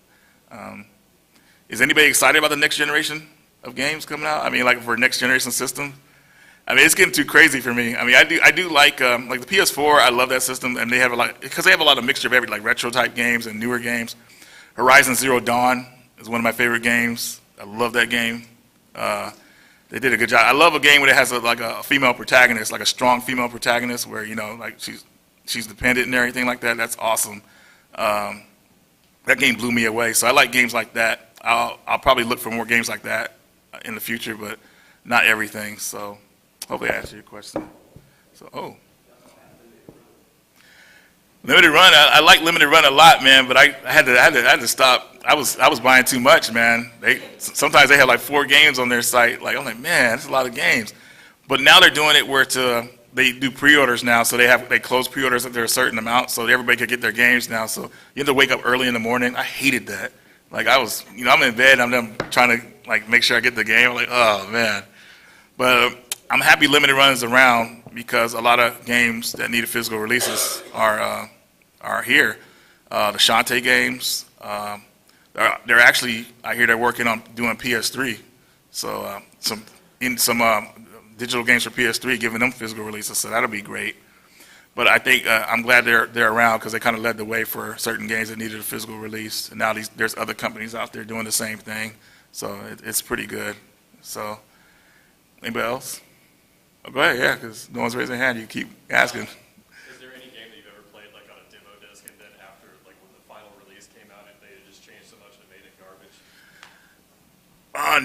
is anybody excited about the next generation of games coming out? I mean, like for next generation systems? I mean, it's getting too crazy for me. I mean, I do like the PS4. I love that system, and they have a lot of mixture of every like retro type games and newer games. Horizon Zero Dawn is one of my favorite games. I love that game. They did a good job. I love a game where it has a female protagonist, like a strong female protagonist, where like she's dependent and everything like that. That's awesome. That game blew me away. So I like games like that. I'll probably look for more games like that in the future, but not everything. So hopefully I answered your question. So limited run. I like limited run a lot, man. But I had to stop. I was buying too much, man. Sometimes they have like 4 games on their site. Like I'm like, man, that's a lot of games. But now they're doing it where they do pre-orders now, so they close pre-orders after a certain amount, so everybody could get their games now. So you have to wake up early in the morning. I hated that. Like I'm in bed, I'm trying to like make sure I get the game. I'm like, oh man. But I'm happy limited run is around, because a lot of games that needed physical releases are here. The Shantae games, they're actually, I hear they're working on doing PS3. So some digital games for PS3, giving them physical releases, so that'll be great. But I think I'm glad they're around, because they kind of led the way for certain games that needed a physical release. And now there's other companies out there doing the same thing, so it's pretty good. So anybody else? Oh, go ahead, yeah, because no one's raising their hand. You keep asking. Is there any game that you've ever played like on a demo disc, and then after like when the final release came out, if they had just changed so much and made it garbage?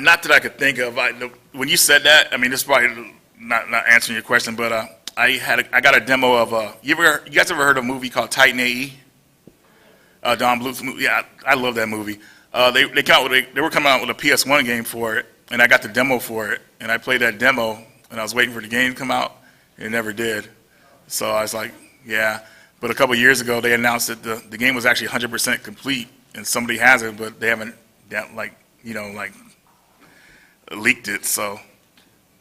Not that I could think of. When you said that, I mean, this is probably not answering your question, but I got a demo of you guys ever heard of a movie called Titan AE? Don Bluth's movie. Yeah, I love that movie. They were coming out with a PS1 game for it, and I got the demo for it, and I played that demo, and I was waiting for the game to come out, and it never did. So I was like, yeah. But a couple of years ago, they announced that the game was actually 100% complete, and somebody has it, but they haven't leaked it. So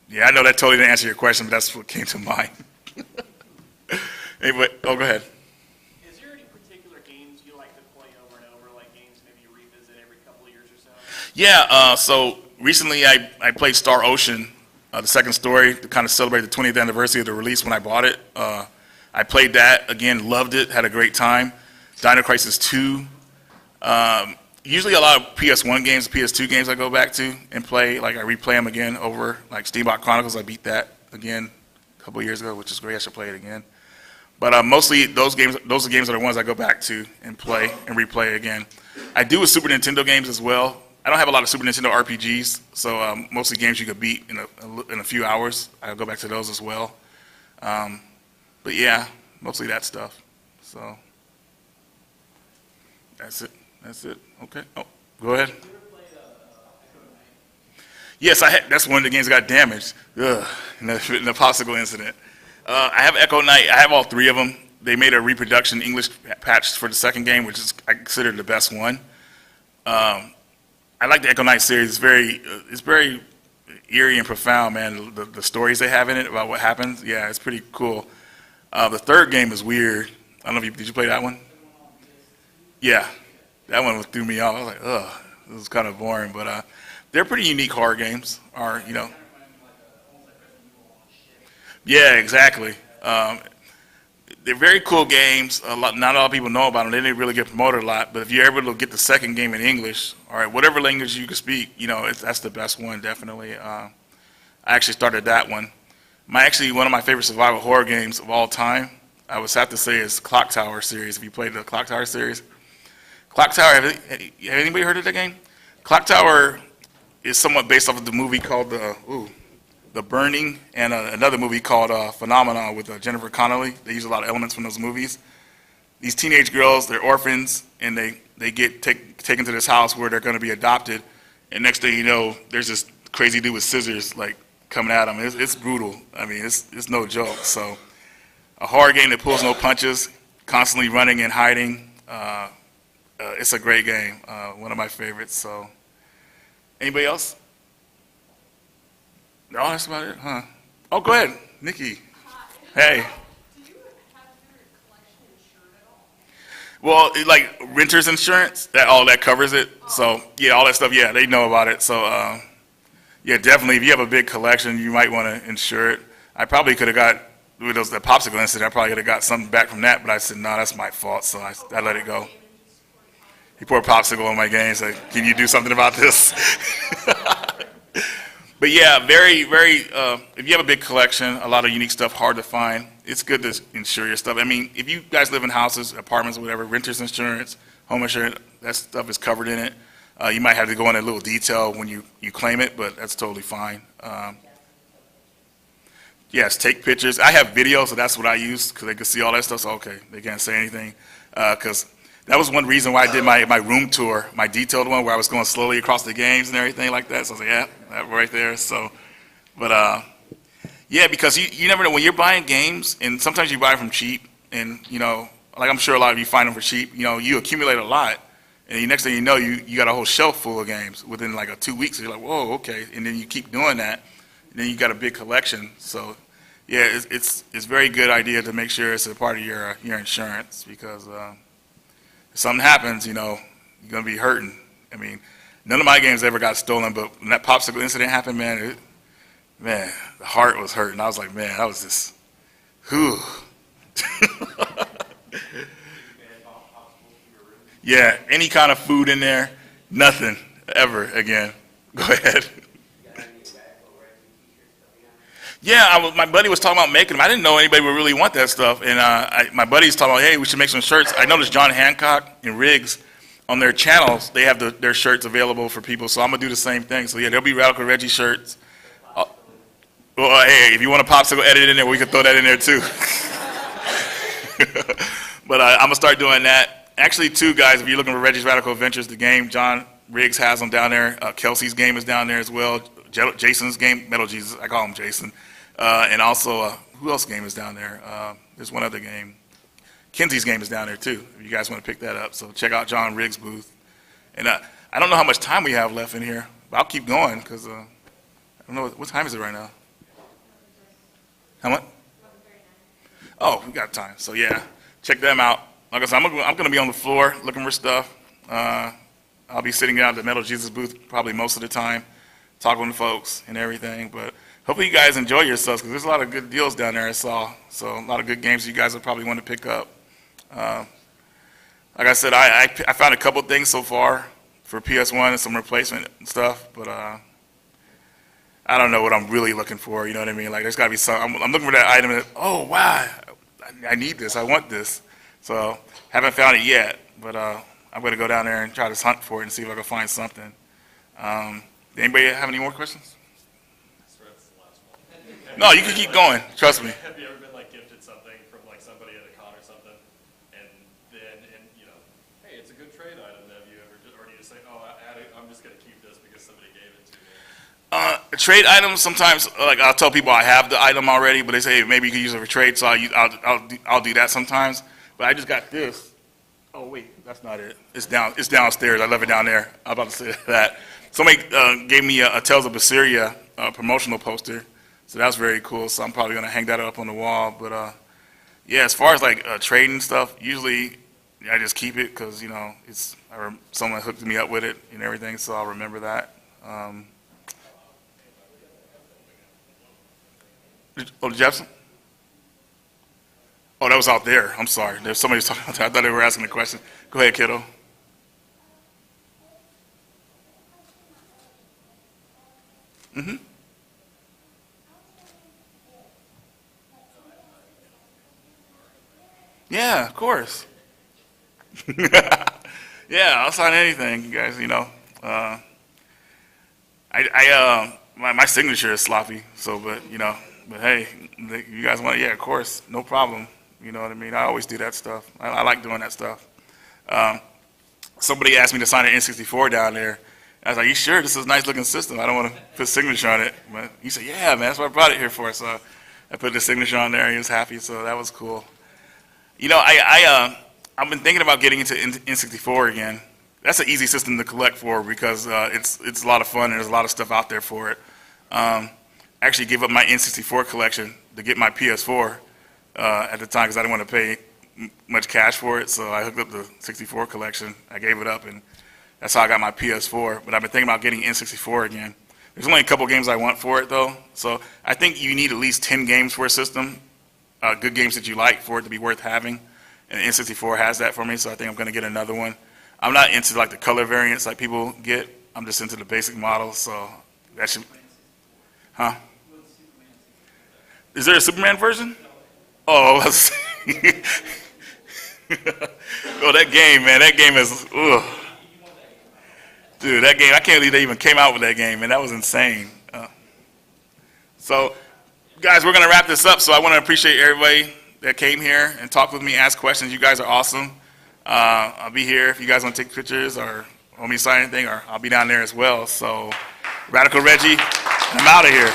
yeah, I know that totally didn't answer your question, but that's what came to mind. Anyway, go ahead. Is there any particular games you like to play over and over, like games maybe you revisit every couple of years or so? Yeah, so recently I played Star Ocean, the second story, to kind of celebrate the 20th anniversary of the release when I bought it. I played that, again, loved it, had a great time. Dino Crisis 2. Usually a lot of PS1 games, PS2 games I go back to and play, like I replay them again over, like Steamboat Chronicles, I beat that again a couple of years ago, which is great. I should play it again. But mostly those are games are the ones I go back to and play and replay again. I do with Super Nintendo games as well. I don't have a lot of Super Nintendo RPGs, so mostly games you could beat in a few hours. I'll go back to those as well. But yeah, mostly that stuff. So that's it. Okay. Oh, go ahead. Yes, that's one of the games that got damaged. Ugh, in the popsicle incident. I have Echo Knight. I have all 3 of them. They made a reproduction English patch for the second game, which is I consider the best one. I like the Echo Knight series. It's very eerie and profound, man. The stories they have in it about what happens, yeah, it's pretty cool. The third game is weird. I don't know if did you play that one? Yeah, that one threw me off. I was like, ugh, this is kind of boring, but they're pretty unique horror games. Yeah, exactly. They're very cool games. Not a lot of people know about them. They didn't really get promoted a lot. But if you're able to get the second game in English, all right, whatever language you can speak, that's the best one, definitely. I actually started that one. One of my favorite survival horror games of all time I would have to say is Clock Tower series. If you played the Clock Tower series, Clock Tower. Have anybody heard of that game? Clock Tower is somewhat based off of the movie called The Burning, and another movie called Phenomenon with Jennifer Connelly. They use a lot of elements from those movies. These teenage girls, they're orphans, and they get taken to this house where they're going to be adopted. And next thing you know, there's this crazy dude with scissors like coming at them. It's brutal. I mean, it's no joke. So a horror game that pulls no punches, constantly running and hiding. It's a great game. One of my favorites. So anybody else? No, that's about it, huh? Oh, go ahead, Nikki. Hey. Do you have your collection insured at all? Well, like renter's insurance, all that covers it. So yeah, all that stuff. Yeah, they know about it. So yeah, definitely. If you have a big collection, you might want to insure it. I probably could have got with the popsicle incident. I probably could have got something back from that, but I said no, that's my fault. So I let it go. He poured popsicle on my game. Said, "Can you do something about this?" But yeah, very, very, if you have a big collection, a lot of unique stuff, hard to find, it's good to insure your stuff. I mean, if you guys live in houses, apartments, whatever, renter's insurance, home insurance, that stuff is covered in it. You might have to go into a little detail when you claim it, but that's totally fine. Yes, take pictures. I have video, so that's what I use, because they can see all that stuff, so okay, they can't say anything. Because that was one reason why I did my room tour, my detailed one, where I was going slowly across the games and everything like that. So I was like, yeah, that right there. So, but yeah, because you never know when you're buying games, and sometimes you buy from cheap, and like I'm sure a lot of you find them for cheap. You accumulate a lot, and the next thing you know, you got a whole shelf full of games within like 2 weeks. You're like, whoa, okay, and then you keep doing that, and then you got a big collection. So, yeah, it's a very good idea to make sure it's a part of your insurance, because if something happens, you're going to be hurting. I mean, none of my games ever got stolen, but when that popsicle incident happened, man, the heart was hurting. I was like, man, that was just, whew. Yeah, any kind of food in there, nothing ever again. Go ahead. Yeah, my buddy was talking about making them. I didn't know anybody would really want that stuff. And my buddy's talking about, hey, we should make some shirts. I noticed John Hancock and Riggs, on their channels, they have their shirts available for people. So I'm going to do the same thing. So yeah, there'll be Radical Reggie shirts. Well, hey, if you want a popsicle edit in there, we can throw that in there too. But I'm going to start doing that. Actually, too, guys, if you're looking for Reggie's Radical Adventures, the game, John Riggs has them down there. Kelsey's game is down there as well. Jason's game, Metal Jesus, I call him Jason. And also, who else game is down there? There's one other game. Kenzie's game is down there too, if you guys want to pick that up. So check out John Riggs' booth. And I don't know how much time we have left in here, but I'll keep going because I don't know, what time is it right now? How much? Oh, we got time. So yeah, check them out. Like I said, I'm going to be on the floor looking for stuff. I'll be sitting down at the Metal Jesus booth probably most of the time, talking to folks and everything. But hopefully you guys enjoy yourselves, because there's a lot of good deals down there I saw. So a lot of good games you guys will probably want to pick up. Like I said, I found a couple things so far for PS1 and some replacement stuff, but I don't know what I'm really looking for, you know what I mean? Like there's got to be some, I'm looking for that item that, oh wow, I need this, I want this. So haven't found it yet, but I'm going to go down there and try to hunt for it and see if I can find something. Anybody have any more questions? That's the last one. No, you can keep going, trust me. Have you ever been like gifted something from like somebody at a con or something, and then hey, it's a good trade item. Have you ever, or do you just say, oh, I'm just gonna keep this because somebody gave it to me? Trade items sometimes, like I'll tell people I have the item already, but they say hey, maybe you can use it for trade, so I'll do that sometimes. But I just got this. Oh wait, that's not it. It's downstairs. I left it down there. I'm about to say that. Somebody gave me a Tales of Berseria promotional poster, so that's very cool. So I'm probably gonna hang that up on the wall. But yeah, as far as like trading stuff, usually I just keep it because someone hooked me up with it and everything, so I'll remember that. Oh, Jefferson? Oh, that was out there. I'm sorry. There's somebody was talking about that. I thought they were asking a question. Go ahead, kiddo. Mm-hmm. Yeah, of course. Yeah, I'll sign anything, you guys. My signature is sloppy. So, but hey, you guys want? Yeah, of course, no problem. You know what I mean? I always do that stuff. I like doing that stuff. Somebody asked me to sign an N64 down there. I was like, "You sure? This is a nice looking system. I don't want to put signature on it." But he said, "Yeah, man, that's what I brought it here for." So I put the signature on there. And he was happy. So that was cool. I've been thinking about getting into N64 again. That's an easy system to collect for because it's a lot of fun and there's a lot of stuff out there for it. I actually gave up my N64 collection to get my PS4 at the time because I didn't want to pay much cash for it. So I hooked up the 64 collection. I gave it up, and that's how I got my PS4. But I've been thinking about getting N64 again. There's only a couple games I want for it though. So I think you need at least 10 games for a system, good games that you like for it to be worth having. And N64 has that for me, so I think I'm going to get another one. I'm not into like the color variants like people get. I'm just into the basic models, so that should. Huh? Is there a Superman version? Oh, let's see. Oh, that game, man. That game is. Ugh. Dude, that game. I can't believe they even came out with that game, man. That was insane. So, guys, we're going to wrap this up. So I want to appreciate everybody that came here and talked with me, asked questions. You guys are awesome. I'll be here if you guys want to take pictures or want me to sign anything, or I'll be down there as well. So, Radical Reggie, I'm out of here.